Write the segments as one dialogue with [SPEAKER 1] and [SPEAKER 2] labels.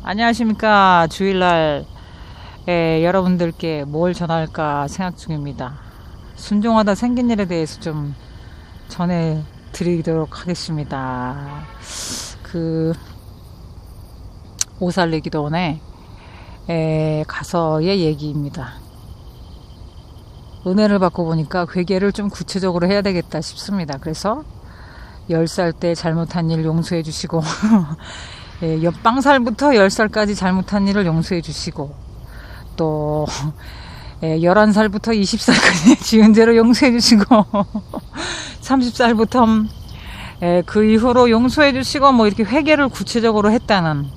[SPEAKER 1] 안녕하십니까. 주일날 여러분들께 뭘 전할까 생각 중입니다. 순종하다 생긴 일에 대해서 좀 전해드리도록 하겠습니다. 오살리기도원에 가서의 얘기입니다. 은혜를 받고 보니까 회개를 좀 구체적으로 해야 되겠다 싶습니다. 그래서 10살 때 잘못한 일 용서해 주시고 옆방살부터 10살까지 잘못한 일을 용서해 주시고 또 11살부터 20살까지 지은 죄로 용서해 주시고 30살부터 그 이후로 용서해 주시고 뭐 이렇게 회개를 구체적으로 했다는,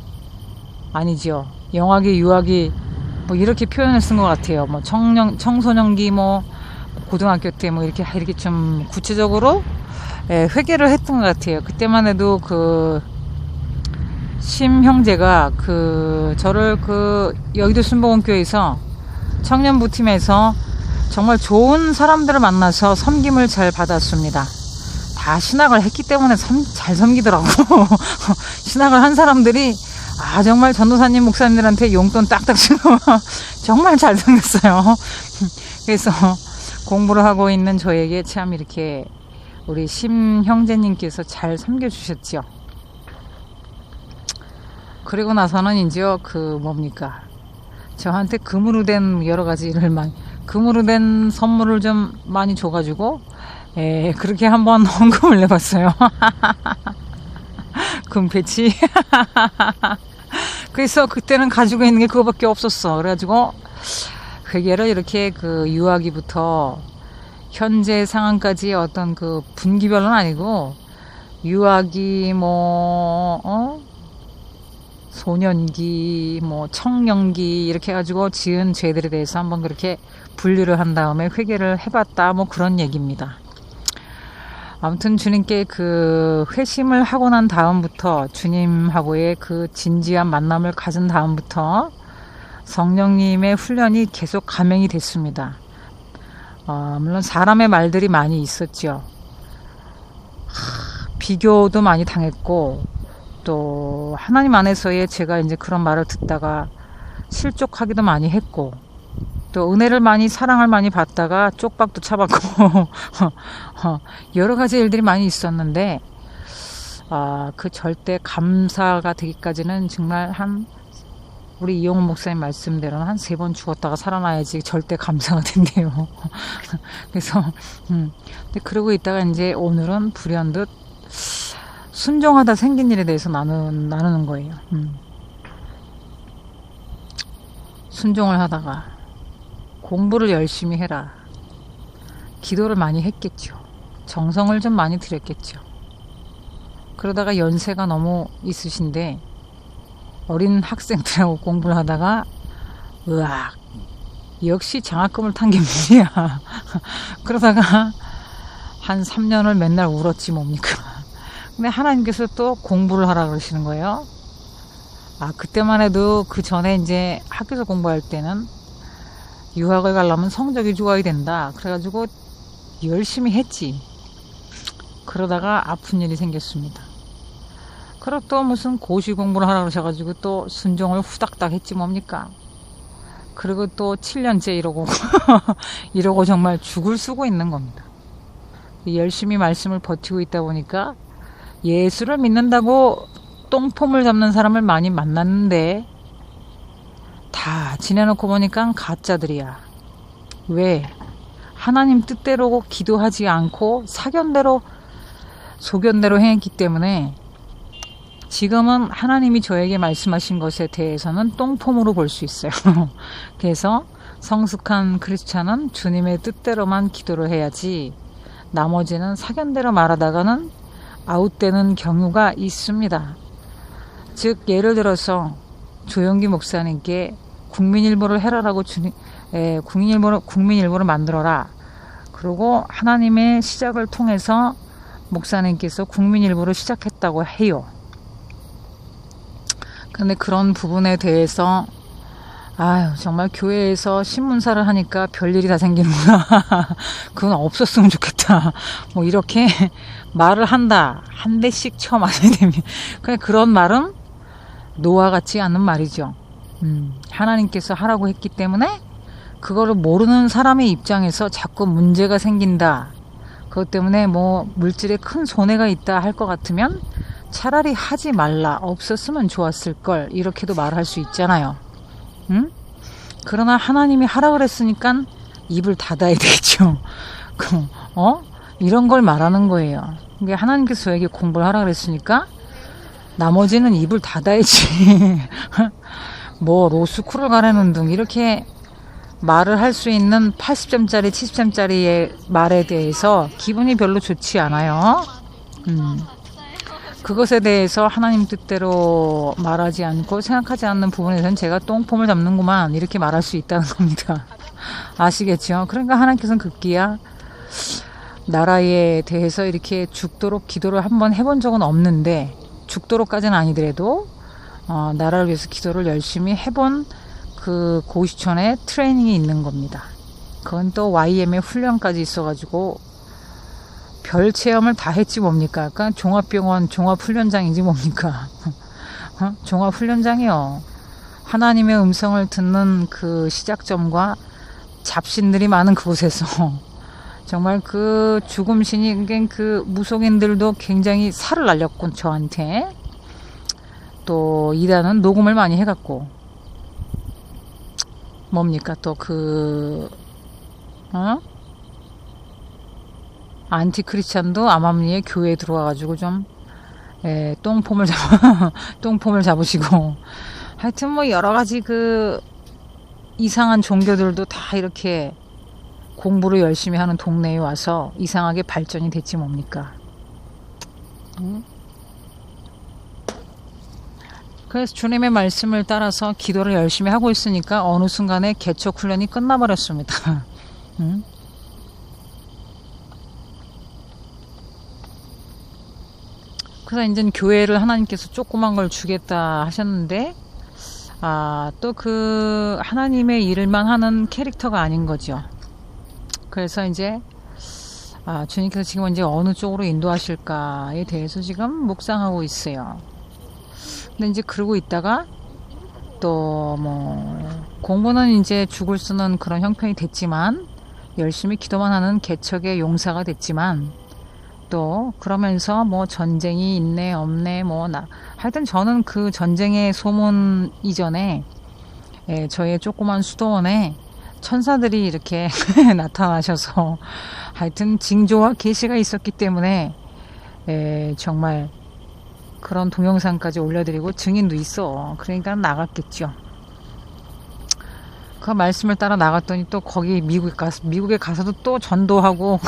[SPEAKER 1] 아니지요. 영화기 유아기 뭐 이렇게 표현을 쓴 것 같아요. 뭐 청소년기 뭐 고등학교 때 뭐 이렇게 좀 구체적으로 회개를 했던 것 같아요. 그때만 해도 심 형제가 저를 여의도 순복음교회에서 청년부팀에서 정말 좋은 사람들을 만나서 섬김을 잘 받았습니다. 다 신학을 했기 때문에 잘 섬기더라고. 신학을 한 사람들이 정말 전도사님 목사님들한테 용돈 딱딱 주고 정말 잘 섬겼어요. 그래서 공부를 하고 있는 저에게 참 이렇게 우리 심 형제님께서 잘 섬겨주셨죠. 그리고 나서는 이제 저한테 금으로 된 여러 가지 일을 금으로 된 선물을 좀 많이 줘가지고 그렇게 한번 헌금을 내봤어요. 금배치. 그래서 그때는 가지고 있는 게 그거밖에 없었어. 그래가지고 회계를 이렇게 유아기부터 현재 상황까지 어떤 분기별로는 아니고 유아기 소년기 청년기 이렇게 해가지고 지은 죄들에 대해서 한번 그렇게 분류를 한 다음에 회개를 해봤다, 그런 얘기입니다. 아무튼 주님께 회심을 하고 난 다음부터, 주님하고의 진지한 만남을 가진 다음부터 성령님의 훈련이 계속 감행이 됐습니다. 물론 사람의 말들이 많이 있었죠. 비교도 많이 당했고, 또 하나님 안에서의 제가 이제 그런 말을 듣다가 실족하기도 많이 했고, 또 은혜를 많이 사랑을 많이 받다가 쪽박도 차봤고 여러 가지 일들이 많이 있었는데 절대 감사가 되기까지는 정말 우리 이용훈 목사님 말씀대로는 한 3번 죽었다가 살아나야지 절대 감사가 된대요. 그래서 근데 그러고 있다가 이제 오늘은 불현듯 순종하다 생긴 일에 대해서 나누는 거예요. 순종을 하다가 공부를 열심히 해라. 기도를 많이 했겠죠. 정성을 좀 많이 들였겠죠. 그러다가 연세가 너무 있으신데 어린 학생들하고 공부를 하다가 으악, 역시 장학금을 탄 게 문제야. 그러다가 한 3년을 맨날 울었지 뭡니까. 근데 하나님께서 또 공부를 하라 그러시는 거예요. 그때만 해도 그 전에 이제 학교에서 공부할 때는 유학을 가려면 성적이 좋아야 된다. 그래가지고 열심히 했지. 그러다가 아픈 일이 생겼습니다. 그리고 또 무슨 고시 공부를 하라 그러셔가지고 또 순종을 후닥닥 했지 뭡니까. 그리고 또 7년째 이러고 정말 죽을 쓰고 있는 겁니다. 열심히 말씀을 버티고 있다 보니까 예수를 믿는다고 똥폼을 잡는 사람을 많이 만났는데 다 지내놓고 보니까 가짜들이야. 왜? 하나님 뜻대로 기도하지 않고 소견대로 행했기 때문에 지금은 하나님이 저에게 말씀하신 것에 대해서는 똥폼으로 볼 수 있어요. 그래서 성숙한 크리스찬은 주님의 뜻대로만 기도를 해야지 나머지는 사견대로 말하다가는 아웃되는 경우가 있습니다. 즉 예를 들어서 조영기 목사님께 국민일보를 해라라고 국민일보를 만들어라. 그리고 하나님의 시작을 통해서 목사님께서 국민일보를 시작했다고 해요. 근데 그런 부분에 대해서 정말 교회에서 신문사를 하니까 별일이 다 생기는구나. 그건 없었으면 좋겠다. 이렇게 말을 한다. 한 대씩 쳐맞아야 됩니다. 그런 말은 노와 같지 않은 말이죠. 하나님께서 하라고 했기 때문에 그거를 모르는 사람의 입장에서 자꾸 문제가 생긴다. 그것 때문에 뭐 물질에 큰 손해가 있다 할 것 같으면 차라리 하지 말라. 없었으면 좋았을 걸. 이렇게도 말할 수 있잖아요. 그러나 하나님이 하라 그랬으니까 입을 닫아야 되겠죠. 이런 걸 말하는 거예요. 이게 하나님께서 저에게 공부를 하라 그랬으니까 나머지는 입을 닫아야지. 뭐 로스쿨을 가라는 등 이렇게 말을 할 수 있는 80점짜리 70점짜리의 말에 대해서 기분이 별로 좋지 않아요. 그것에 대해서 하나님 뜻대로 말하지 않고 생각하지 않는 부분에서는 제가 똥폼을 잡는구만 이렇게 말할 수 있다는 겁니다. 아시겠죠? 그러니까 하나님께서는 급기야 나라에 대해서 이렇게 죽도록 기도를 한번 해본 적은 없는데, 죽도록까지는 아니더라도 나라를 위해서 기도를 열심히 해본 그 고시촌에 트레이닝이 있는 겁니다. 그건 또 YM의 훈련까지 있어가지고 별 체험을 다 했지 뭡니까? 약간 종합병원 종합훈련장이지 뭡니까? 종합훈련장이요. 하나님의 음성을 듣는 그 시작점과 잡신들이 많은 그곳에서 정말 그 죽음신이, 그 무속인들도 굉장히 살을 날렸군 저한테. 또 이단은 녹음을 많이 해갖고 뭡니까 또 안티크리스찬도 암암리에 교회에 들어와가지고 좀 똥폼을 잡으시고 하여튼 뭐 여러가지 그 이상한 종교들도 다 이렇게 공부를 열심히 하는 동네에 와서 이상하게 발전이 됐지 뭡니까. 그래서 주님의 말씀을 따라서 기도를 열심히 하고 있으니까 어느 순간에 개척 훈련이 끝나버렸습니다. 그래서 이제 교회를 하나님께서 조그만 걸 주겠다 하셨는데, 또 그 하나님의 일만 하는 캐릭터가 아닌 거죠. 그래서 이제 주님께서 지금 이제 어느 쪽으로 인도하실까에 대해서 지금 묵상하고 있어요. 근데 이제 그러고 있다가 또 뭐 공부는 이제 죽을 쓰는 그런 형편이 됐지만, 열심히 기도만 하는 개척의 용사가 됐지만, 또 그러면서 뭐 전쟁이 있네 없네 하여튼 저는 그 전쟁의 소문 이전에 저의 조그만 수도원에 천사들이 이렇게 나타나셔서 하여튼 징조와 계시가 있었기 때문에 정말 그런 동영상까지 올려드리고 증인도 있어. 그러니까 나갔겠죠. 그 말씀을 따라 나갔더니 또 거기 미국에 가서도 또 전도하고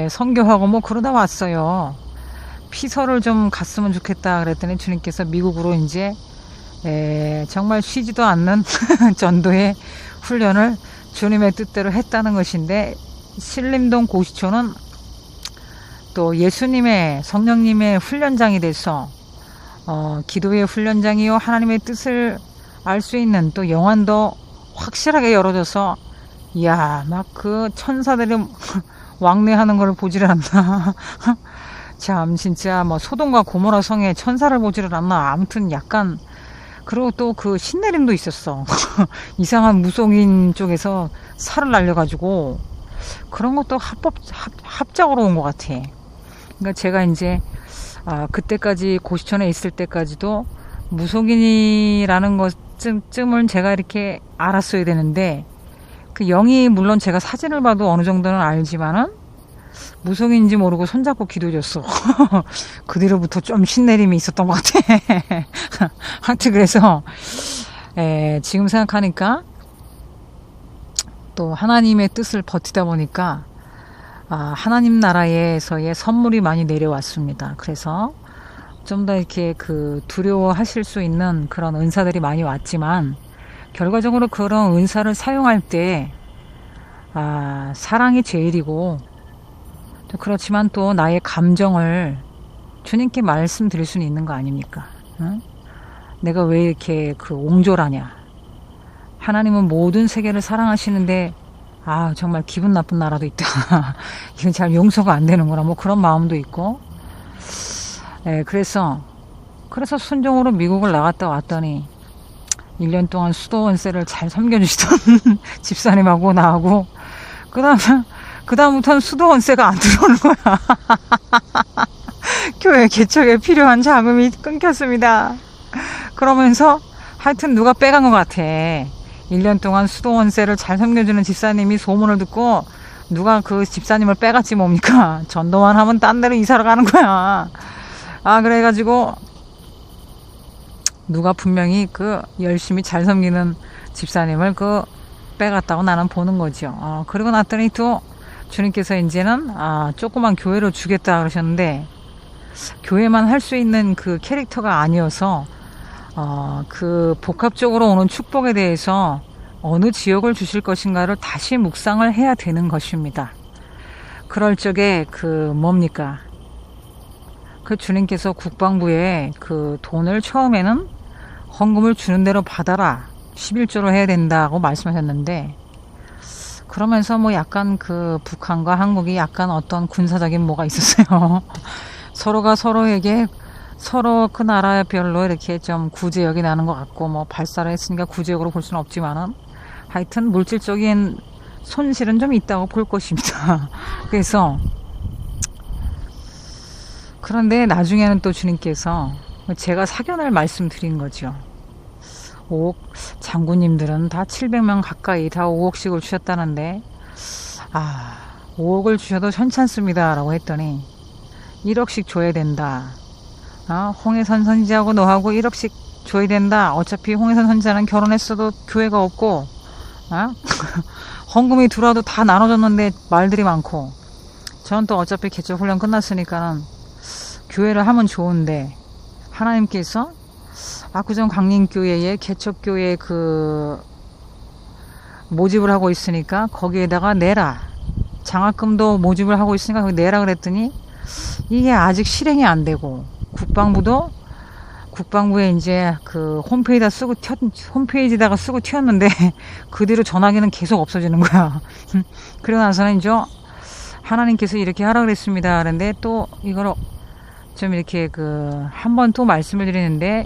[SPEAKER 1] 선교하고 뭐 그러다 왔어요. 피서를 좀 갔으면 좋겠다 그랬더니 주님께서 미국으로 이제 정말 쉬지도 않는 전도의 훈련을 주님의 뜻대로 했다는 것인데, 신림동 고시촌은 또 예수님의 성령님의 훈련장이 돼서 기도의 훈련장이요 하나님의 뜻을 알 수 있는 또 영안도 확실하게 열어져서, 이야 막 그 천사들이 왕래하는 걸 보지를 않나. 참 진짜 뭐 소돔과 고모라 성에 천사를 보지를 않나. 아무튼 약간, 그리고 또 그 신내림도 있었어. 이상한 무속인 쪽에서 살을 날려가지고 그런 것도 합작으로 온 것 같아. 그러니까 제가 이제 그때까지 고시촌에 있을 때까지도 무속인이라는 것쯤을 제가 이렇게 알았어야 되는데, 그 영이 물론 제가 사진을 봐도 어느 정도는 알지만은 무속인인지 모르고 손잡고 기도해줬어. 그 뒤로부터 좀 신내림이 있었던 것 같아. 하여튼 그래서 지금 생각하니까 또 하나님의 뜻을 버티다 보니까 하나님 나라에서의 선물이 많이 내려왔습니다. 그래서 좀 더 이렇게 그 두려워하실 수 있는 그런 은사들이 많이 왔지만, 결과적으로 그런 은사를 사용할 때 사랑이 제일이고, 그렇지만 또 나의 감정을 주님께 말씀드릴 수는 있는 거 아닙니까? 응? 내가 왜 이렇게 그 옹졸하냐? 하나님은 모든 세계를 사랑하시는데 정말 기분 나쁜 나라도 있다. 이건 잘 용서가 안 되는구나. 뭐 그런 마음도 있고. 그래서 그래서 순종으로 미국을 나갔다 왔더니 1년 동안 수도 원세를 잘 섬겨주시던 집사님하고 나하고 그다음부터는 수도 원세가 안 들어오는 거야. 교회 개척에 필요한 자금이 끊겼습니다. 그러면서 하여튼 누가 빼간 것 같아. 1년 동안 수도 원세를 잘 섬겨주는 집사님이 소문을 듣고 누가 그 집사님을 빼갔지 뭡니까? 전도만 하면 딴 데로 이사를 가는 거야. 그래가지고 누가 분명히 그 열심히 잘 섬기는 집사님을 빼갔다고 나는 보는 거죠. 그리고 났더니 또 주님께서 이제는 조그만 교회로 주겠다 그러셨는데 교회만 할 수 있는 그 캐릭터가 아니어서 그 복합적으로 오는 축복에 대해서 어느 지역을 주실 것인가를 다시 묵상을 해야 되는 것입니다. 그럴 적에 뭡니까? 그 주님께서 국방부에 그 돈을 처음에는 헌금을 주는 대로 받아라. 11조로 해야 된다고 말씀하셨는데 그러면서 뭐 약간 그 북한과 한국이 약간 어떤 군사적인 뭐가 있었어요. 서로가 서로에게 서로 그 나라별로 이렇게 좀 구제역이 나는 것 같고 뭐 발사를 했으니까 구제역으로 볼 수는 없지만은 하여튼 물질적인 손실은 좀 있다고 볼 것입니다. 그래서 그런데 나중에는 또 주님께서 제가 사견을 말씀드린 거죠. 5억 장군님들은 다 700명 가까이 다 5억씩을 주셨다는데 5억을 주셔도 괜찮습니다 라고 했더니 1억씩 줘야 된다. 홍해선 선지자하고 너하고 1억씩 줘야 된다. 어차피 홍해선 선지자는 결혼했어도 교회가 없고 헌금이 들어와도 다 나눠줬는데 말들이 많고 저는 또 어차피 개척 훈련 끝났으니까는 교회를 하면 좋은데 하나님께서 압구정 강림교회에 개척교회 모집을 하고 있으니까 거기에다가 내라. 장학금도 모집을 하고 있으니까 거기 내라 그랬더니 이게 아직 실행이 안 되고 국방부에 이제 그 홈페이지다가 쓰고 튀었는데 그 뒤로 전화기는 계속 없어지는 거야. 그러고 나서는 이제 하나님께서 이렇게 하라 그랬습니다. 그런데 또 이걸 좀 이렇게 한 번 또 말씀을 드리는데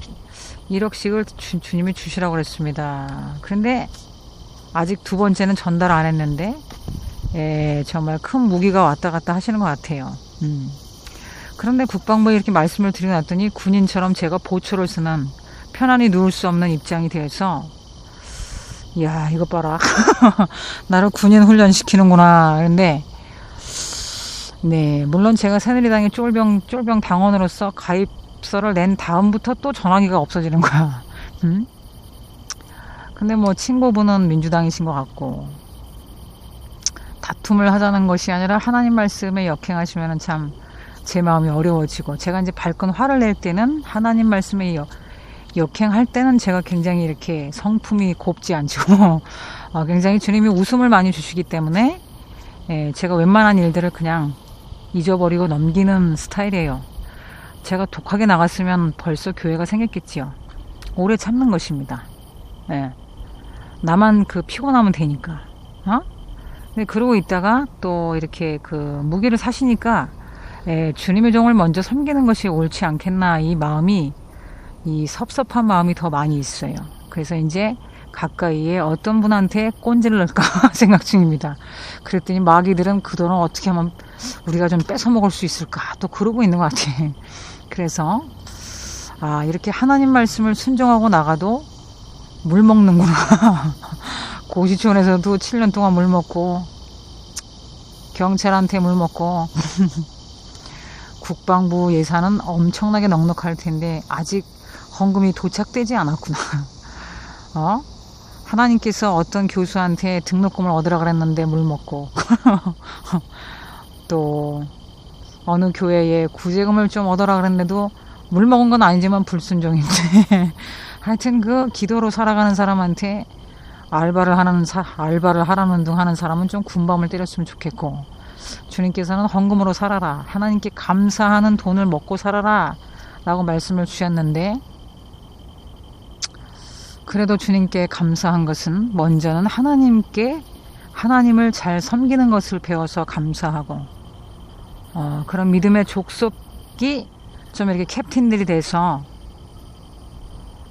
[SPEAKER 1] 1억씩을 주님이 주시라고 그랬습니다. 그런데 아직 두 번째는 전달 안 했는데 정말 큰 무기가 왔다 갔다 하시는 것 같아요. 그런데 국방부에 이렇게 말씀을 드리고 났더니 군인처럼 제가 보초를 쓰는 편안히 누울 수 없는 입장이 되어서 이야 이것 봐라. 나를 군인 훈련시키는구나. 그런데 네 물론 제가 새누리당의 쫄병 당원으로서 가입서를 낸 다음부터 또 전화기가 없어지는 거야. 근데 뭐 친구분은 민주당이신 것 같고 다툼을 하자는 것이 아니라 하나님 말씀에 역행하시면은 참 제 마음이 어려워지고 제가 이제 발끈 화를 낼 때는 하나님 말씀에 역행할 때는 제가 굉장히 이렇게 성품이 곱지 않죠. 굉장히 주님이 웃음을 많이 주시기 때문에 제가 웬만한 일들을 그냥 잊어버리고 넘기는 스타일이에요. 제가 독하게 나갔으면 벌써 교회가 생겼겠지요. 오래 참는 것입니다. 나만 피곤하면 되니까. 근데 그러고 있다가 또 이렇게 무기를 사시니까 주님의 종을 먼저 섬기는 것이 옳지 않겠나 이 마음이 이 섭섭한 마음이 더 많이 있어요. 그래서 이제 가까이에 어떤 분한테 꼰지를 넣을까 생각 중입니다. 그랬더니 마귀들은 그 돈을 어떻게 하면 우리가 좀 뺏어 먹을 수 있을까 또 그러고 있는 것 같아. 그래서 이렇게 하나님 말씀을 순종하고 나가도 물 먹는구나. 고시촌에서도 7년 동안 물 먹고 경찰한테 물 먹고 국방부 예산은 엄청나게 넉넉할 텐데 아직 헌금이 도착되지 않았구나. 하나님께서 어떤 교수한테 등록금을 얻으라 그랬는데 물 먹고 또 어느 교회에 구제금을 좀 얻으라 그랬는데도 물 먹은 건 아니지만 불순종인데 하여튼 기도로 살아가는 사람한테 알바를 하라는 둥 하는 사람은 좀 군밤을 때렸으면 좋겠고 주님께서는 헌금으로 살아라. 하나님께 감사하는 돈을 먹고 살아라. 라고 말씀을 주셨는데 그래도 주님께 감사한 것은 먼저는 하나님을 잘 섬기는 것을 배워서 감사하고 그런 믿음의 족속이 좀 이렇게 캡틴들이 돼서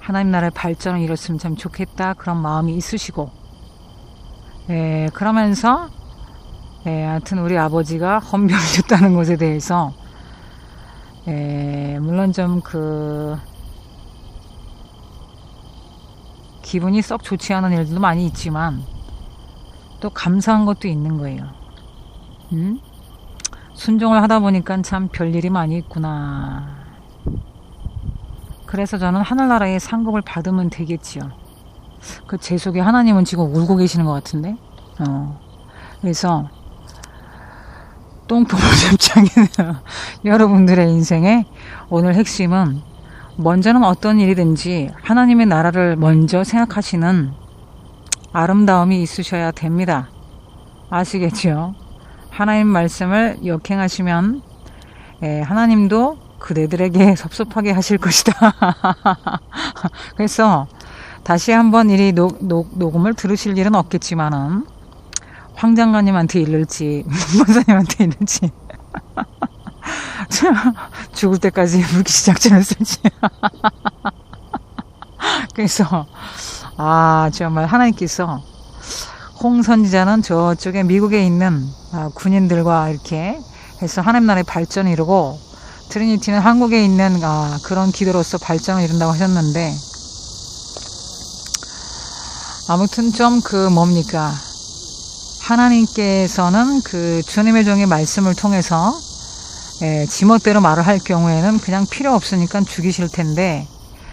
[SPEAKER 1] 하나님 나라의 발전을 이뤘으면 참 좋겠다 그런 마음이 있으시고, 그러면서 하여튼 우리 아버지가 헌병을 줬다는 것에 대해서 물론 좀 기분이 썩 좋지 않은 일들도 많이 있지만 또 감사한 것도 있는 거예요. 순종을 하다 보니까 참 별일이 많이 있구나. 그래서 저는 하늘나라의 상급을 받으면 되겠지요. 제 속에 하나님은 지금 울고 계시는 것 같은데. 그래서 똥포모점장에는 여러분들의 인생에 오늘 핵심은 먼저는 어떤 일이든지 하나님의 나라를 먼저 생각하시는 아름다움이 있으셔야 됩니다. 아시겠죠? 하나님 말씀을 역행하시면 하나님도 그대들에게 섭섭하게 하실 것이다. 그래서 다시 한번 이 녹음을 들으실 일은 없겠지만은 황장관님한테 이를지 목사님한테 이를지 죽을 때까지 물기시작전을 쓸지. 그래서 정말 하나님께서 홍 선지자는 저쪽에 미국에 있는 군인들과 이렇게 해서 하나님 나라의 발전을 이루고, 트리니티는 한국에 있는 그런 기도로서 발전을 이룬다고 하셨는데, 아무튼 좀 뭡니까, 하나님께서는 주님의 종의 말씀을 통해서 지멋대로 말을 할 경우에는 그냥 필요 없으니까 죽이실 텐데,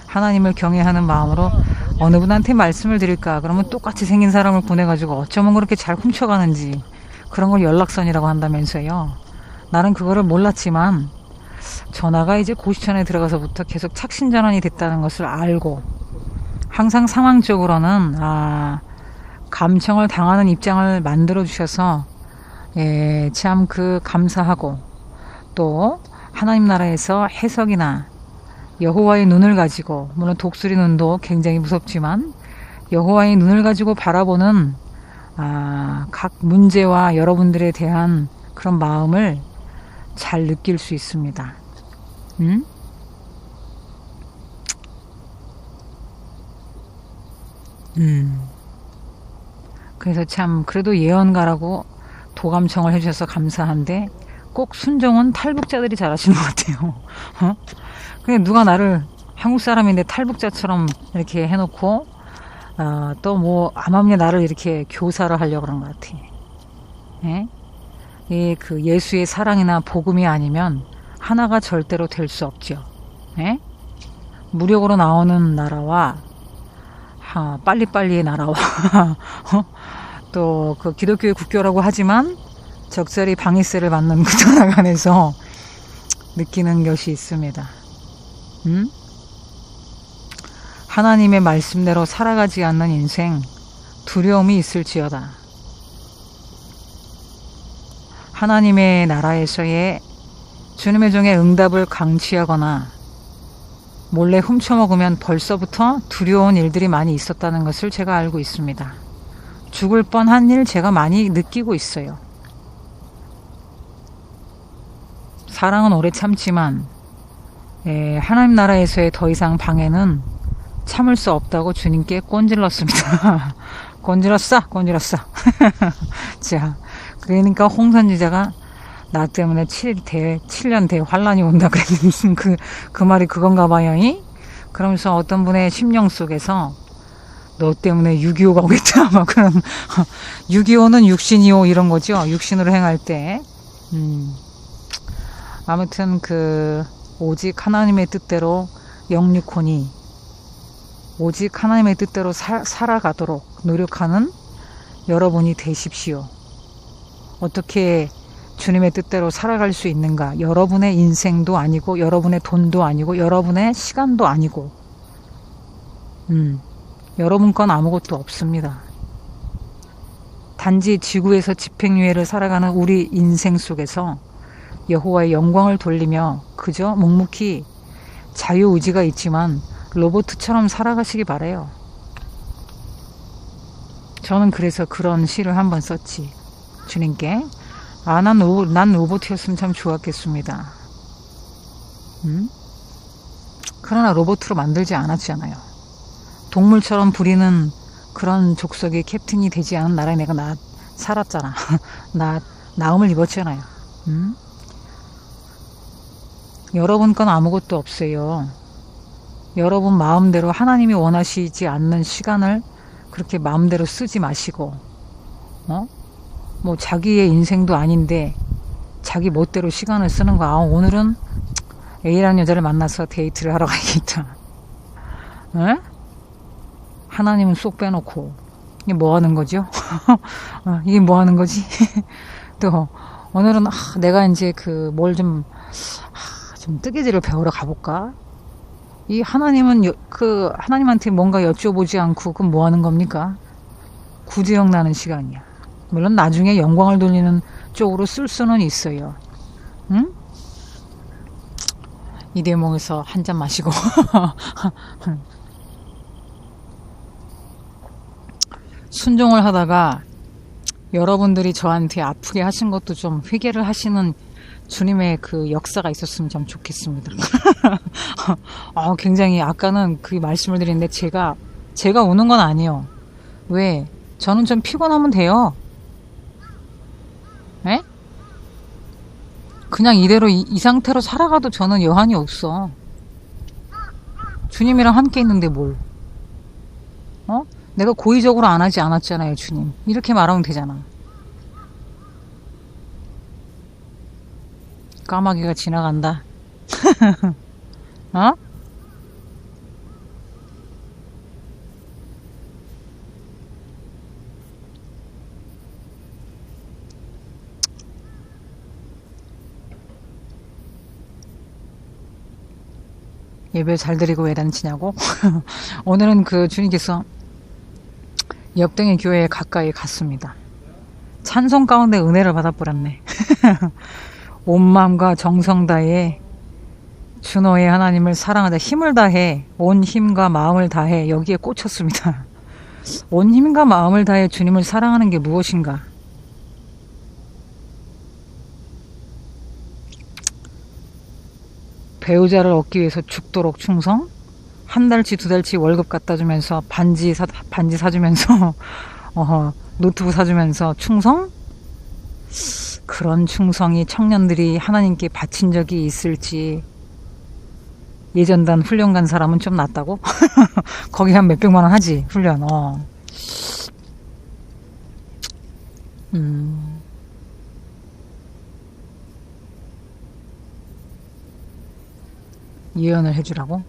[SPEAKER 1] 하나님을 경외하는 마음으로 어느 분한테 말씀을 드릴까? 그러면 똑같이 생긴 사람을 보내가지고 어쩌면 그렇게 잘 훔쳐가는지, 그런 걸 연락선이라고 한다면서요. 나는 그거를 몰랐지만 전화가 이제 고시촌에 들어가서부터 계속 착신전환이 됐다는 것을 알고, 항상 상황적으로는 감청을 당하는 입장을 만들어 주셔서 참 감사하고, 또 하나님 나라에서 해석이나 여호와의 눈을 가지고, 물론 독수리 눈도 굉장히 무섭지만 여호와의 눈을 가지고 바라보는 각 문제와 여러분들에 대한 그런 마음을 잘 느낄 수 있습니다. 그래서 참 그래도 예언가라고 도감청을 해주셔서 감사한데, 꼭 순종은 탈북자들이 잘하시는 것 같아요. 그냥 누가 나를 한국 사람인데 탈북자처럼 이렇게 해놓고 또 암암리에 나를 이렇게 교사를 하려고 그런 것 같아. 예수의 사랑이나 복음이 아니면 하나가 절대로 될 수 없죠. 무력으로 나오는 나라와 빨리빨리의 나라와 또 기독교의 국교라고 하지만 적절히 방해세를 받는 그 나라 간에서 느끼는 것이 있습니다. 하나님의 말씀대로 살아가지 않는 인생, 두려움이 있을지어다. 하나님의 나라에서의 주님의 종의 응답을 강취하거나 몰래 훔쳐먹으면 벌써부터 두려운 일들이 많이 있었다는 것을 제가 알고 있습니다. 죽을 뻔한 일 제가 많이 느끼고 있어요. 사랑은 오래 참지만 하나님 나라에서의 더 이상 방해는 참을 수 없다고 주님께 꼰질렀습니다. 꼰질렀어. 자, 그러니까 홍 선지자가 나 때문에 7년 대환란이 온다 그랬는데 그 말이 그건가 봐요. 그러면서 어떤 분의 심령 속에서 너 때문에 6.25가 오겠다 막 그런 6.25는 육신이요 이런 거죠. 육신으로 행할 때. 아무튼 오직 하나님의 뜻대로 영육혼이 오직 하나님의 뜻대로 살아가도록 노력하는 여러분이 되십시오. 어떻게 주님의 뜻대로 살아갈 수 있는가? 여러분의 인생도 아니고, 여러분의 돈도 아니고, 여러분의 시간도 아니고, 여러분 건 아무것도 없습니다. 단지 지구에서 집행유예를 살아가는 우리 인생 속에서 여호와의 영광을 돌리며 그저 묵묵히 자유의지가 있지만 로봇처럼 살아가시기 바래요. 저는 그래서 그런 시를 한번 썼지. 주님께 난 로봇이었으면 참 좋았겠습니다. 그러나 로봇으로 만들지 않았잖아요. 동물처럼 부리는 그런 족속의 캡틴이 되지 않은 나라에 내가 살았잖아. 나음을 입었잖아요. 여러분 건 아무것도 없어요. 여러분 마음대로 하나님이 원하시지 않는 시간을 그렇게 마음대로 쓰지 마시고, 뭐 자기의 인생도 아닌데 자기 멋대로 시간을 쓰는 거야. 오늘은 A라는 여자를 만나서 데이트를 하러 가야겠다. 에? 하나님은 쏙 빼놓고 이게 뭐 하는 거죠? 이게 뭐 하는 거지? 또 오늘은 내가 이제 그 뭘 좀 뜨개질을 배우러 가볼까? 이 하나님은 하나님한테 뭔가 여쭤보지 않고 그럼 뭐 하는 겁니까? 구제역 나는 시간이야. 물론 나중에 영광을 돌리는 쪽으로 쓸 수는 있어요. 응? 이 대목에서 한 잔 마시고 순종을 하다가 여러분들이 저한테 아프게 하신 것도 좀 회개를 하시는 주님의 그 역사가 있었으면 좀 좋겠습니다. 굉장히 아까는 그 말씀을 드리는데 제가 우는 건 아니에요. 왜? 저는 좀 피곤하면 돼요. 에? 그냥 이대로 이 상태로 살아가도 저는 여한이 없어. 주님이랑 함께 있는데 뭘? 내가 고의적으로 안 하지 않았잖아요, 주님. 이렇게 말하면 되잖아. 까마귀가 지나간다. 예배 잘 드리고 왜 단치냐고? 오늘은 그 주님께서 옆동의 교회에 가까이 갔습니다. 찬송 가운데 은혜를 받아버렸네. 온 마음과 정성 다해 주 너의 하나님을 사랑하자. 힘을 다해. 온 힘과 마음을 다해. 여기에 꽂혔습니다. 온 힘과 마음을 다해 주님을 사랑하는 게 무엇인가? 배우자를 얻기 위해서 죽도록 충성? 한 달치 두 달치 월급 갖다 주면서 반지 사주면서 노트북 사주면서 충성? 그런 충성이 청년들이 하나님께 바친 적이 있을지. 예전단 훈련 간 사람은 좀 낫다고? 거기 한 몇백만 원 하지 훈련. 예언을 해주라고?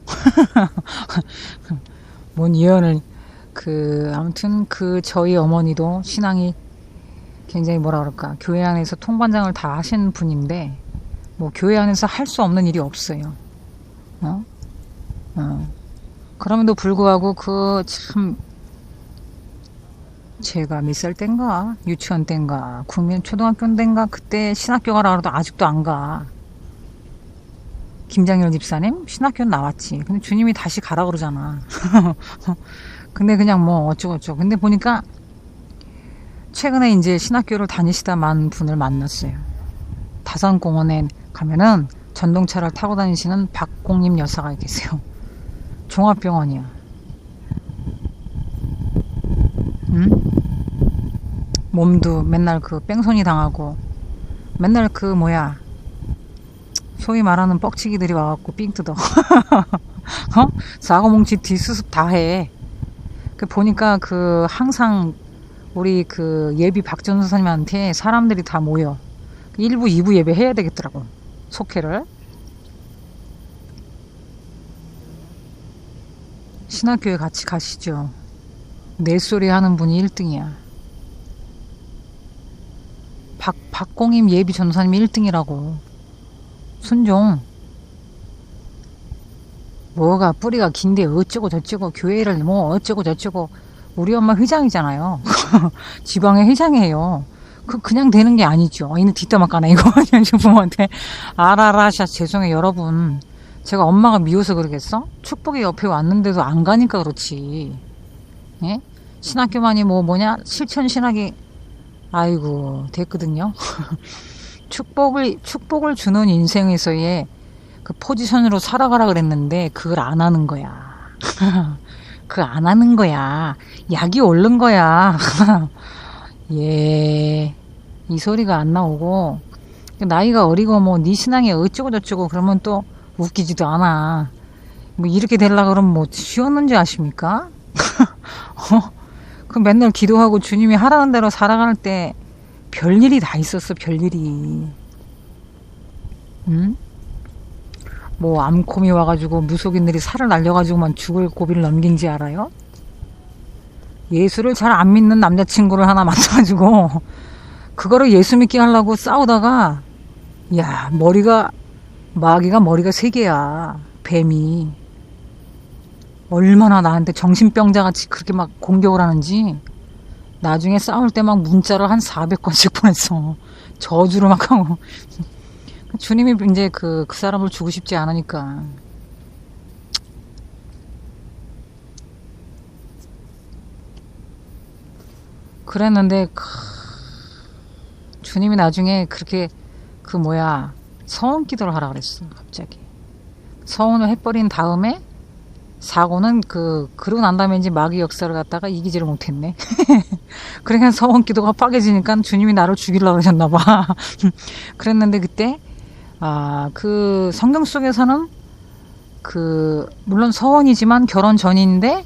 [SPEAKER 1] 뭔 예언을. 아무튼 저희 어머니도 신앙이 굉장히 뭐라 그럴까, 교회 안에서 통반장을 다 하신 분인데 뭐 교회 안에서 할 수 없는 일이 없어요. 그럼에도 불구하고 참 제가 몇 살 땐가, 유치원 땐가, 초등학교 땐가, 그때 신학교 가라 그래도 아직도 안 가. 김장열 집사님 신학교는 나왔지. 근데 주님이 다시 가라 그러잖아. 근데 그냥 뭐 어쩌고저쩌고. 근데 보니까 최근에 이제 신학교를 다니시다만 분을 만났어요. 다산공원에 가면은 전동차를 타고 다니시는 박공림 여사가 계세요. 종합병원이야. 몸도 맨날 뺑소니 당하고, 맨날 소위 말하는 뻑치기들이 와갖고 삥 뜯어. 사고뭉치 뒷수습 다 해. 보니까 항상 우리 예비 박전 선생님한테 사람들이 다 모여. 1부, 2부 예배 해야 되겠더라고. 속회를. 신학교에 같이 가시죠. 내 소리 하는 분이 1등이야. 박공임 예비 전도사님이 1등이라고. 순종. 뭐가 뿌리가 긴데 어쩌고 저쩌고, 교회를 뭐 어쩌고 저쩌고. 우리 엄마 회장이잖아요. 지방의 회장이에요. 그냥 되는 게 아니죠. 이는 뒷담화 까나 이거. 부모한테. 알아라. 죄송해요 여러분. 제가 엄마가 미워서 그러겠어? 축복이 옆에 왔는데도 안 가니까 그렇지. 예? 신학교만이 실천 신학이 아이고 됐거든요. 축복을 주는 인생에서의 포지션으로 살아가라 그랬는데 그걸 안 하는 거야. 그 안 하는 거야. 약이 오른 거야. 예, 이 소리가 안 나오고, 나이가 어리고 뭐 네 신앙이 어쩌고 저쩌고 그러면 또 웃기지도 않아. 뭐 이렇게 되려고 그러면 뭐 쉬웠는지 아십니까? 그 맨날 기도하고 주님이 하라는 대로 살아갈 때 별일이 다 있었어, 별일이. 응? 뭐 암콤이 와가지고 무속인들이 살을 날려가지고만 죽을 고비를 넘긴지 알아요? 예수를 잘 안 믿는 남자친구를 하나 만나가지고 그거를 예수 믿게 하려고 싸우다가, 야, 마귀가 머리가 세 개야. 뱀이 얼마나 나한테 정신병자같이 그렇게 막 공격을 하는지. 나중에 싸울 때 막 문자를 한 400건씩 보냈어. 저주를 막 하고. 주님이 이제 그 사람을 주고 싶지 않으니까. 그랬는데 주님이 나중에 그렇게 서원 기도를 하라 그랬어. 갑자기 서원을 해버린 다음에 사고는 그러고 난 다음에 마귀 역사를 갖다가 이기지를 못했네. 그러니까 서원 기도가 빠개지니까 주님이 나를 죽이려고 그러셨나봐. 그랬는데 그때 그 성경 속에서는 물론 서원이지만 결혼 전인데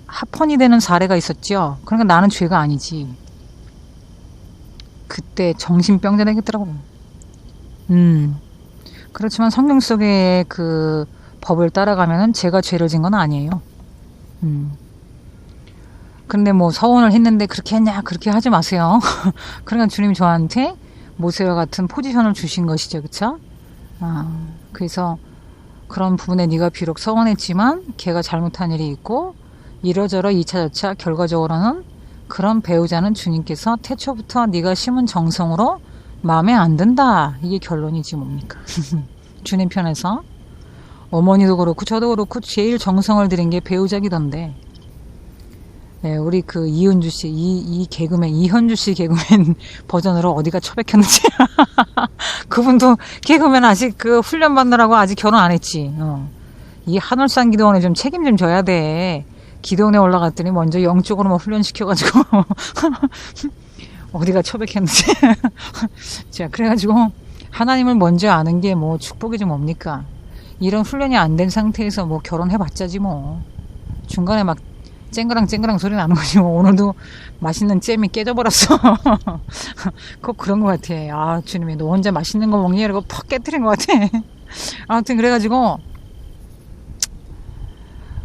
[SPEAKER 1] 합헌이 되는 사례가 있었죠. 그러니까 나는 죄가 아니지. 그때 정신병자 되겠더라고. 그렇지만 성경 속의 그 법을 따라가면은 제가 죄를 진 건 아니에요. 근데 뭐 서원을 했는데 그렇게 했냐, 그렇게 하지 마세요. 그러니까 주님이 저한테 모세와 같은 포지션을 주신 것이죠. 그쵸? 그래서 그런 부분에 네가 비록 서원했지만 걔가 잘못한 일이 있고 이러저러 2차 저차 결과적으로는 그런 배우자는 주님께서 태초부터 네가 심은 정성으로 마음에 안 든다. 이게 결론이지 뭡니까? 주님 편에서. 어머니도 그렇고 저도 그렇고 제일 정성을 들인 게 배우자기던데. 네, 우리 그 이은주 씨, 이 개그맨, 이현주 씨 개그맨 버전으로 어디가 처박혔는지. 그분도 개그맨 아직 그 훈련 받느라고 아직 결혼 안 했지. 이 한울산 기도원에 좀 책임 좀 져야 돼. 기도원에 올라갔더니 먼저 영적으로만 훈련시켜가지고. 어디가 처박혔는지. 자, 그래가지고 하나님을 먼저 아는 게 뭐 축복이지 뭡니까? 이런 훈련이 안 된 상태에서 뭐 결혼해봤자지 뭐. 중간에 막 쨍그랑 소리 나는 거지 뭐. 오늘도 맛있는 잼이 깨져버렸어. 꼭 그런 것 같아. 주님이 너 혼자 맛있는 거 먹니? 이러고 퍽 깨뜨린 것 같아. 아무튼 그래가지고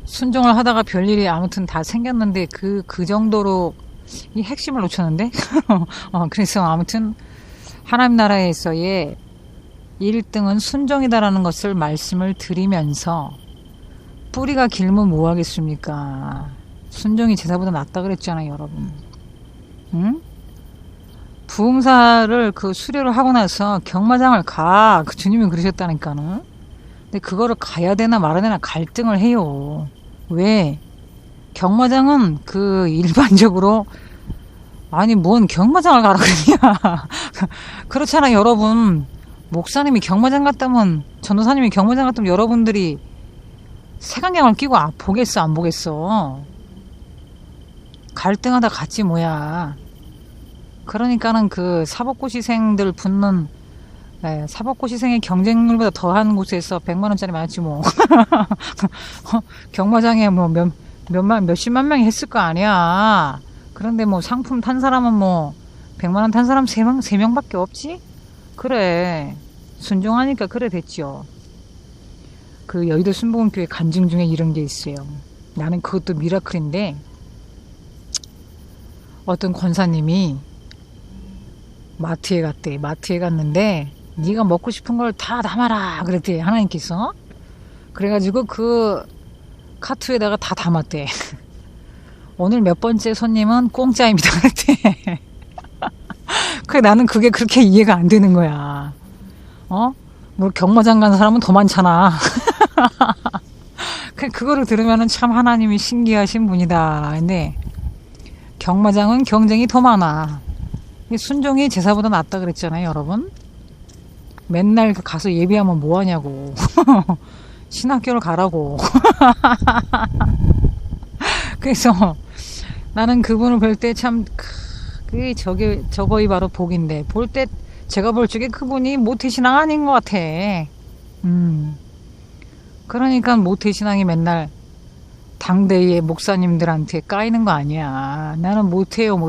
[SPEAKER 1] 순종을 하다가 별일이 아무튼 다 생겼는데 그 정도로 이 핵심을 놓쳤는데. 그래서 아무튼 하나님 나라에서의 1등은 순종이다라는 것을 말씀을 드리면서, 뿌리가 길면 뭐 하겠습니까? 순종이 제사보다 낫다 그랬잖아요, 여러분. 응? 부흥사를 수료를 하고 나서 경마장을 가. 주님이 그러셨다니까는. 근데 그거를 가야 되나 말아야 되나 갈등을 해요. 왜? 경마장은 일반적으로, 아니 뭔 경마장을 가라 그러냐. 그렇잖아 여러분. 목사님이 경마장 갔다면, 전도사님이 경마장 갔다면 여러분들이 색안경을 끼고 보겠어 안 보겠어? 갈등하다 갔지 뭐야. 그러니까는 사법고시생들 붙는, 사법고시생의 경쟁률보다 더한 곳에서 100만원짜리 많았지 뭐. 경마장에 뭐 몇십만 명이 했을 거 아니야. 그런데 뭐 상품 탄 사람은 뭐 100만원 탄 사람 3명밖에 없지? 그래. 순종하니까 그래 됐죠. 여의도 순복음교회 간증 중에 이런 게 있어요. 나는 그것도 미라클인데, 어떤 권사님이 마트에 갔대. 마트에 갔는데 네가 먹고 싶은 걸 다 담아라 그랬대, 하나님께서. 그래가지고 카트에다가 다 담았대. 오늘 몇 번째 손님은 공짜입니다 그랬대. 나는 그게 그렇게 이해가 안 되는 거야. 뭐 경마장 가는 사람은 더 많잖아. 그거를 들으면은 참 하나님이 신기하신 분이다. 근데 경마장은 경쟁이 더 많아. 순종이 제사보다 낫다 그랬잖아요, 여러분. 맨날 가서 예배하면 뭐 하냐고. 신학교를 가라고. 그래서 나는 그분을 볼 때 참, 그게 저거이 바로 복인데, 볼 때 제가 볼 적에 그분이 모태신앙 아닌 것 같아. 그러니까 모태신앙이 맨날 당대의 목사님들한테 까이는 거 아니야. 나는 못해요.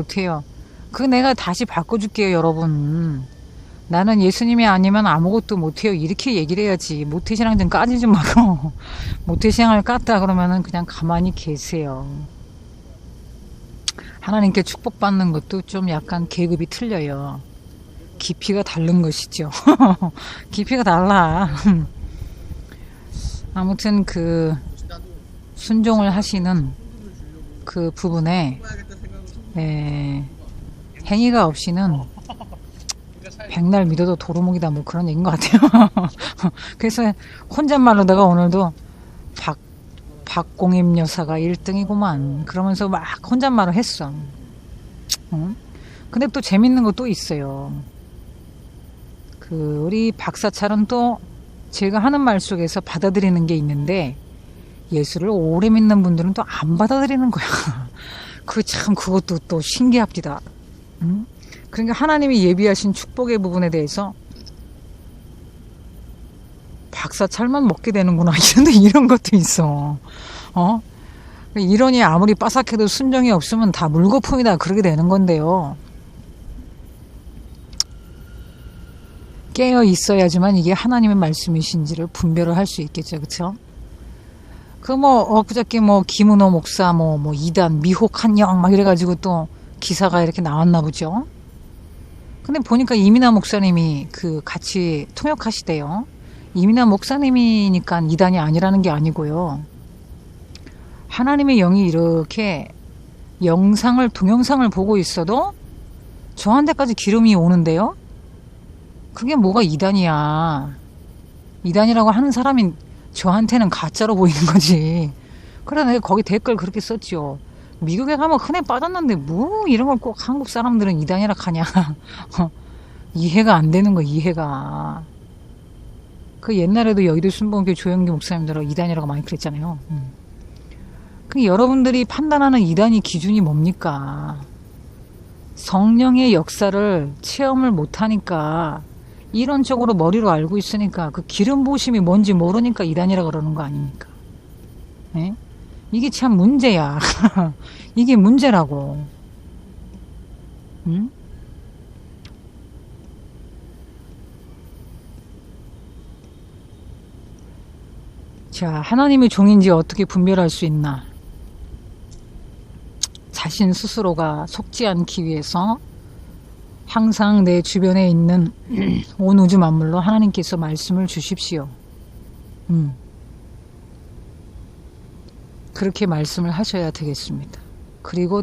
[SPEAKER 1] 그 내가 다시 바꿔줄게요, 여러분. 나는 예수님이 아니면 아무것도 못해요. 이렇게 얘기를 해야지. 모태신앙 좀 까지지 말고. 모태신앙을 깠다 그러면은 그냥 가만히 계세요. 하나님께 축복받는 것도 좀 약간 계급이 틀려요. 깊이가 다른 것이죠. 깊이가 달라. 아무튼 그 순종을 하시는 그 부분에 행위가 없이는 백날 믿어도 도루묵이다 뭐 그런 얘기인 것 같아요. 그래서 혼잣말로다가 오늘도 박공임 여사가 1등이구만 그러면서 막 혼잣말을 했어. 근데 또 재밌는 거 또 있어요. 그 우리 박사찰은 또 제가 하는 말 속에서 받아들이는 게 있는데 예수를 오래 믿는 분들은 또 안 받아들이는 거야. 그것도 또 신기합니다. 그러니까 하나님이 예비하신 축복의 부분에 대해서 박사찰만 먹게 되는구나. 이런 것도 있어. 이론이 아무리 빠삭해도 순종이 없으면 다 물거품이다. 그러게 되는 건데요. 깨어 있어야지만 이게 하나님의 말씀이신지를 분별을 할 수 있겠죠. 그쵸? 엊그저께 김은호 목사 이단 미혹 한영 막 이래가지고 또 기사가 이렇게 나왔나 보죠. 근데 보니까 이민아 목사님이 같이 통역하시대요. 이민아 목사님이니까 이단이 아니라는 게 아니고요. 하나님의 영이 이렇게 동영상을 보고 있어도 저한테까지 기름이 오는데요. 그게 뭐가 이단이야. 이단이라고 하는 사람이 저한테는 가짜로 보이는 거지. 그래 내가 거기 댓글 그렇게 썼죠. 미국에 가면 흔해 빠졌는데 이런 걸 꼭 한국 사람들은 이단이라 하냐. 이해가 안 되는 거 이해가. 그 옛날에도 여의도 순복음교회 조영기 목사님들하고 이단이라고 많이 그랬잖아요. 그 여러분들이 판단하는 이단이 기준이 뭡니까? 성령의 역사를 체험을 못하니까 이론적으로 머리로 알고 있으니까 그 기름 부으심이 뭔지 모르니까 이단이라 그러는 거 아닙니까? 네? 이게 참 문제야. 이게 문제라고. 응? 자, 하나님의 종인지 어떻게 분별할 수 있나? 자신 스스로가 속지 않기 위해서 항상 내 주변에 있는 온 우주 만물로 하나님께서 말씀을 주십시오. 그렇게 말씀을 하셔야 되겠습니다. 그리고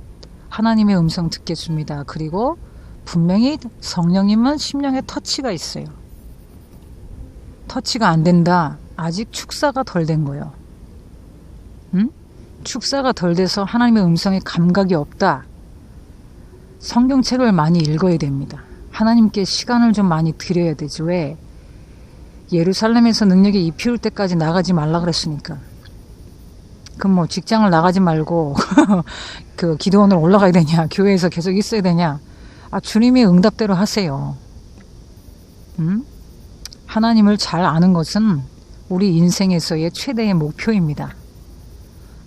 [SPEAKER 1] 하나님의 음성 듣겠습니다. 그리고 분명히 성령님은 심령에 터치가 있어요. 터치가 안 된다. 아직 축사가 덜 된 거예요. 축사가 덜 돼서 하나님의 음성에 감각이 없다. 성경책을 많이 읽어야 됩니다. 하나님께 시간을 좀 많이 드려야 되지. 왜? 예루살렘에서 능력이 입히울 때까지 나가지 말라 그랬으니까. 그럼 직장을 나가지 말고 기도원으로 올라가야 되냐? 교회에서 계속 있어야 되냐? 주님이 응답대로 하세요. 하나님을 잘 아는 것은 우리 인생에서의 최대의 목표입니다.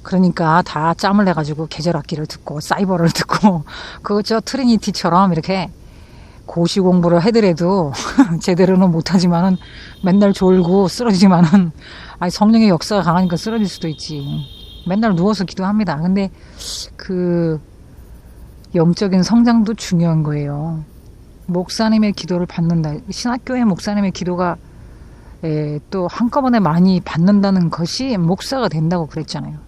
[SPEAKER 1] 그러니까 다 짬을 내가지고 계절학기를 듣고 사이버를 듣고 트리니티처럼 이렇게 고시 공부를 해더라도 제대로는 못하지만은 맨날 졸고 쓰러지지만은 성령의 역사가 강하니까 쓰러질 수도 있지. 맨날 누워서 기도합니다. 근데 영적인 성장도 중요한 거예요. 목사님의 기도를 받는다. 신학교의 목사님의 기도가 또 한꺼번에 많이 받는다는 것이 목사가 된다고 그랬잖아요.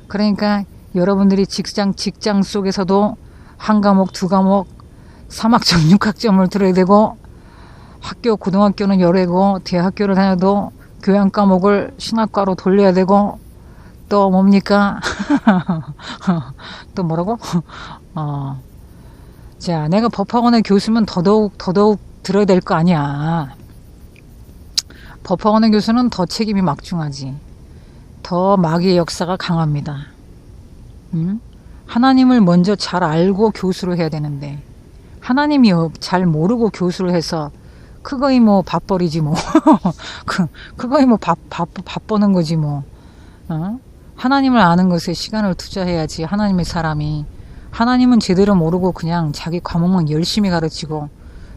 [SPEAKER 1] 그러니까 여러분들이 직장 속에서도 한 과목, 두 과목, 3학점, 6학점을 들어야 되고 고등학교는 열애고 대학교를 다녀도 교양 과목을 신학과로 돌려야 되고 또 뭡니까? 또 뭐라고? 자, 내가 법학원의 교수면 더더욱 들어야 될 거 아니야. 법학원의 교수는 더 책임이 막중하지. 더 마귀의 역사가 강합니다. 응? 하나님을 먼저 잘 알고 교수를 해야 되는데 하나님이 잘 모르고 교수를 해서 그거이 뭐 밥벌이지 뭐. 그거이 뭐 밥 버는 거지 뭐. 어? 하나님을 아는 것에 시간을 투자해야지. 하나님의 사람이 하나님은 제대로 모르고 그냥 자기 과목만 열심히 가르치고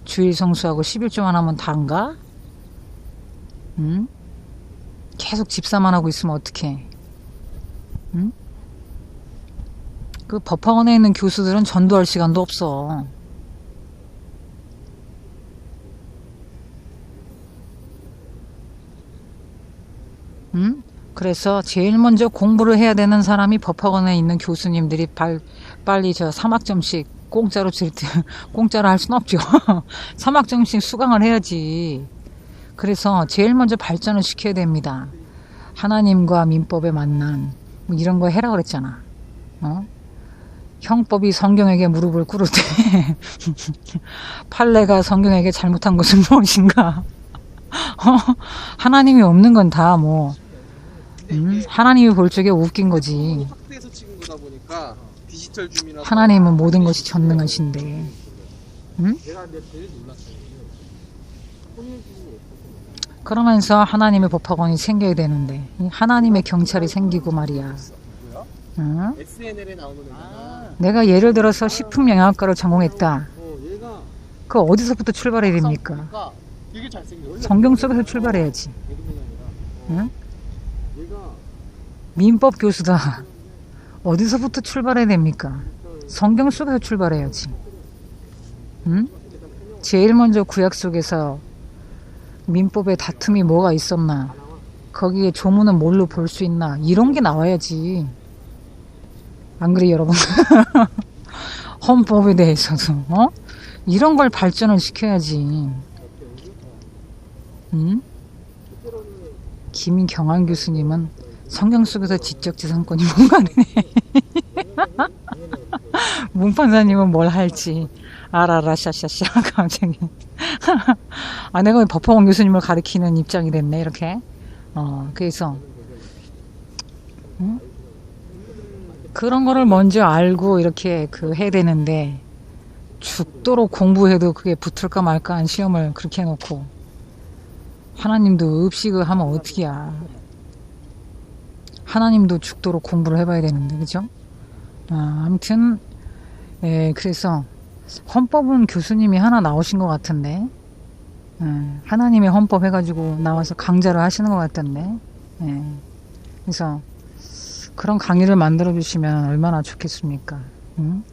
[SPEAKER 1] 주일 성수하고 11조만 하면 다인가? 응? 계속 집사만 하고 있으면 어떡해. 응? 그 법학원에 있는 교수들은 전도할 시간도 없어. 응? 그래서 제일 먼저 공부를 해야 되는 사람이 법학원에 있는 교수님들이 빨리 저 3학점씩 공짜로 공짜로 할 순 없죠. 3학점씩 수강을 해야지. 그래서 제일 먼저 발전을 시켜야 됩니다. 하나님과 민법의 만난 뭐 이런 거 해라 그랬잖아. 어? 형법이 성경에게 무릎을 꿇을 때 판례가 성경에게 잘못한 것은 무엇인가? 하나님이 없는 건 다 뭐 하나님이 볼 적에 웃긴 거지.
[SPEAKER 2] 확대해서 찍은 거다 보니까 디지털 줌이나
[SPEAKER 1] 하나님은 모든 것이 전능하신데. 응? 그러면서 하나님의 법학원이 생겨야 되는데 하나님의 경찰이 생기고 말이야. 응?
[SPEAKER 2] SNL에 나오는 애잖아.
[SPEAKER 1] 내가 예를 들어서 식품영양학과를 전공했다.
[SPEAKER 2] 얘가
[SPEAKER 1] 그 어디서부터 출발해야 됩니까?
[SPEAKER 2] 보니까 되게 잘생겼어.
[SPEAKER 1] 성경 속에서 출발해야지. 응?
[SPEAKER 2] 얘가
[SPEAKER 1] 민법 교수다. 어디서부터 출발해야 됩니까? 성경 속에서 출발해야지. 응? 제일 먼저 구약 속에서 민법의 다툼이 뭐가 있었나? 거기에 조문은 뭘로 볼 수 있나? 이런 게 나와야지. 안 그래 여러분? 헌법에 대해서도 이런 걸 발전을 시켜야지. 응? 김경환 교수님은 성경 속에서 지적재산권이 뭔가 하네. 문판사님은 뭘 할지 알아라 샤샤샤 갑자기. 아 내가 법학원 교수님을 가리키는 입장이 됐네 이렇게. 그래서 그런 거를 먼저 알고 이렇게 해야 되는데 죽도록 공부해도 그게 붙을까 말까 한 시험을 그렇게 해놓고 하나님도 없이 하면 어떡이야. 하나님도 죽도록 공부를 해봐야 되는데 그죠? 아무튼 그래서 헌법은 교수님이 하나 나오신 것 같은데 하나님의 헌법 해가지고 나와서 강좌를 하시는 것 같던데 그래서 그런 강의를 만들어 주시면 얼마나 좋겠습니까? 응?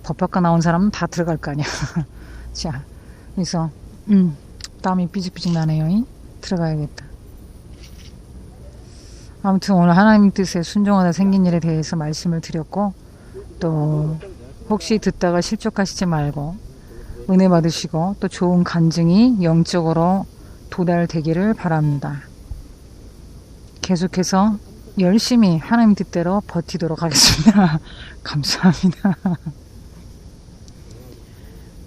[SPEAKER 1] 법학과 나온 사람은 다 들어갈 거 아니야. 자, 그래서 땀이 삐직삐직 나네요. 들어가야겠다. 아무튼 오늘 하나님 뜻에 순종하다 생긴 일에 대해서 말씀을 드렸고 또 혹시 듣다가 실족하시지 말고 은혜 받으시고 또 좋은 간증이 영적으로 도달되기를 바랍니다. 계속해서 열심히 하나님 뜻대로 버티도록 하겠습니다. 감사합니다.